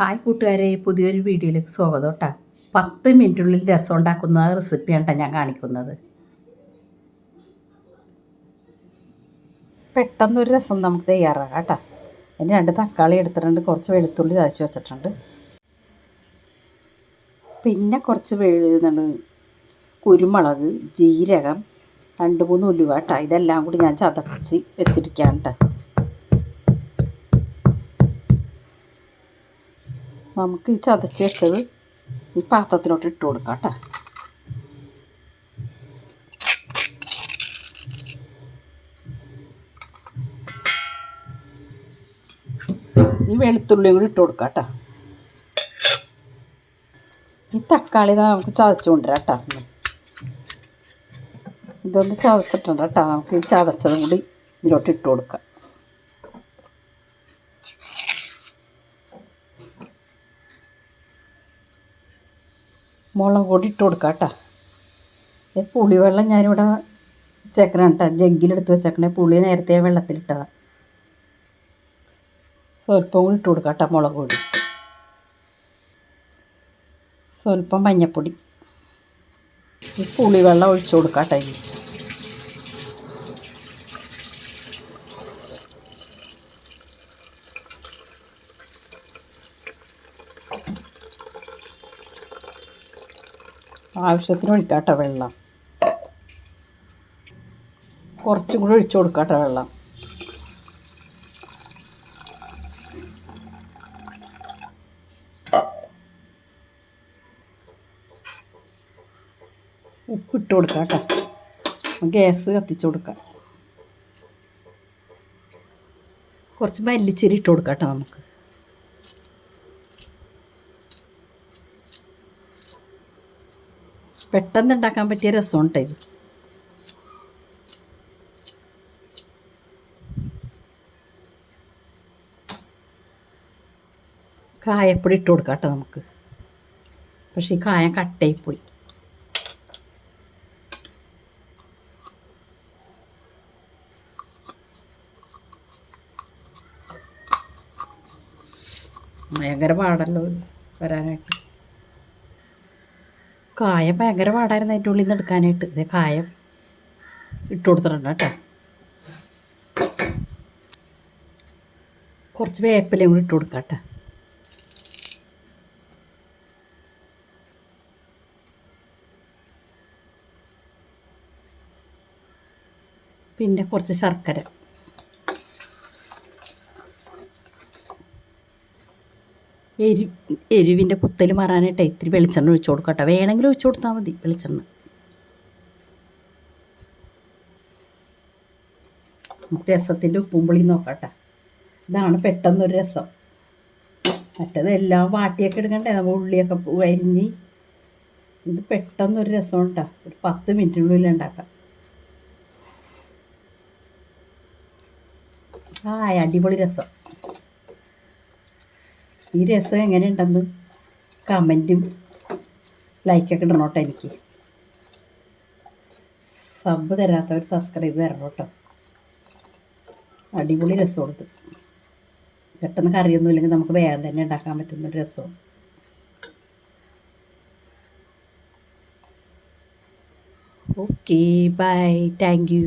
Hi കൂട്ടുകാരെ, പുതിയൊരു വീഡിയോയിലേക്ക് സ്വാഗതം കേട്ടോ. 10 മിനിറ്റിനുള്ളിൽ രസം ഉണ്ടാക്കുന്ന റെസിപ്പിയാണ് കേട്ടോ ഞാൻ കാണിക്കുന്നത്. പെട്ടെന്നൊരു രസം നമുക്ക് തയ്യാറാക്കാം കേട്ടോ. അതിന് 2 തക്കാളി എടുത്തിട്ടുണ്ട്, കുറച്ച് വെളുത്തുള്ളി ചതച്ച് വെച്ചിട്ടുണ്ട്, പിന്നെ കുറച്ച് കുരുമുളക്, ജീരകം, 2-3 ഉലുവ കേട്ടോ. ഇതെല്ലാം കൂടി ഞാൻ ചതച്ച് വെച്ചിരിക്കുകയാണ് കേട്ടോ. നമുക്ക് ഈ ചതച്ച് വെച്ചത് ഈ പാത്രത്തിലോട്ട് ഇട്ട് കൊടുക്കാം കേട്ടോ. ഈ വെളുത്തുള്ളിയും കൂടി ഇട്ട് കൊടുക്കാം കേട്ടോ. ഈ തക്കാളി നമുക്ക് ചതച്ച് കൊണ്ടുവരാം കേട്ടോ. ഇതൊന്ന് ചതച്ചിട്ടുണ്ട് കേട്ടോ. നമുക്ക് ഈ ചതച്ചതും കൂടി ഇതിലോട്ട് ഇട്ട് കൊടുക്കാം. മുളക് പൊടി ഇട്ട് കൊടുക്കാം കേട്ടോ. പുളിവെള്ളം ഞാനിവിടെ വെച്ചേക്കണം കേട്ടോ. ജഗ്ഗിലെടുത്ത് വെച്ചേക്കണേ. പുളി നേരത്തെ വെള്ളത്തിലിട്ടതാണ്. സ്വല്പം കൂടി ഇട്ട് കൊടുക്കാം കേട്ടോ മുളക് പൊടി. സ്വല്പം മഞ്ഞൾപ്പൊടി. ഈ പുളിവെള്ളം ഒഴിച്ചു കൊടുക്കാം കേട്ടോ. ഇനി ആവശ്യത്തിന് ഒഴിക്കാം കേട്ടോ വെള്ളം. കുറച്ചും കൂടി ഒഴിച്ചു കൊടുക്കാം കേട്ടോ വെള്ളം. ഉപ്പിട്ട് കൊടുക്കാം കേട്ടോ. ഗ്യാസ് കത്തിച്ച് കൊടുക്കാം. കുറച്ച് മല്ലിച്ചീര ഇട്ട് കൊടുക്കാം കേട്ടോ. നമുക്ക് പെട്ടെന്ന് ഉണ്ടാക്കാൻ പറ്റിയ രസമുണ്ട് ഇത്. കായപ്പൊടി ഇട്ട് കൊടുക്കാം കേട്ടോ നമുക്ക്. പക്ഷേ ഈ കായം കട്ടയിപ്പോയി. ഭയങ്കര പാടല്ലോ വരാനായിട്ട്. കായം ഭയങ്കര പാടായിരുന്നു അതിൻ്റെ ഉള്ളിൽ നിന്ന് എടുക്കാനായിട്ട്. ഇതേ കായം ഇട്ട് കൊടുത്തിട്ടുണ്ട് കേട്ടോ. കുറച്ച് വേപ്പിലയും കൂടി ഇട്ട് കൊടുക്കാം കേട്ടോ. പിന്നെ കുറച്ച് ശർക്കര. എരിവിൻ്റെ കുത്തൽ മാറാനായിട്ട് ഇത്തിരി വെളിച്ചെണ്ണ ഒഴിച്ചു കൊടുക്കാം കേട്ടോ. വേണമെങ്കിൽ ഒഴിച്ചു കൊടുത്താൽ മതി വെളിച്ചെണ്ണ. രസത്തിൻ്റെ ഉപ്പും പുളിയും നോക്കാം കേട്ടോ. ഇതാണ് പെട്ടെന്നൊരു രസം. മറ്റത് എല്ലാം വാട്ടിയൊക്കെ എടുക്കണ്ടേ, നമ്മൾ ഉള്ളിയൊക്കെ അരിഞ്ഞ്. ഇത് പെട്ടെന്നൊരു രസം കേട്ടോ. ഒരു 10 മിനിറ്റിനുള്ളിൽ ഉണ്ടാക്കാം. അടിപൊളി രസം. ഈ രസം എങ്ങനെയുണ്ടെന്ന് കമൻറ്റും ലൈക്കൊക്കെ ഇടണം കേട്ടോ. എനിക്ക് സബ് തരാത്തവർ സബ്സ്ക്രൈബ് തരണം കേട്ടോ. അടിപൊളി രസമുണ്ട്. പെട്ടെന്ന് കറിയൊന്നും ഇല്ലെങ്കിൽ നമുക്ക് വേഗം തന്നെ ഉണ്ടാക്കാൻ പറ്റുന്നൊരു രസമാണ്. Okay, bye, thank U.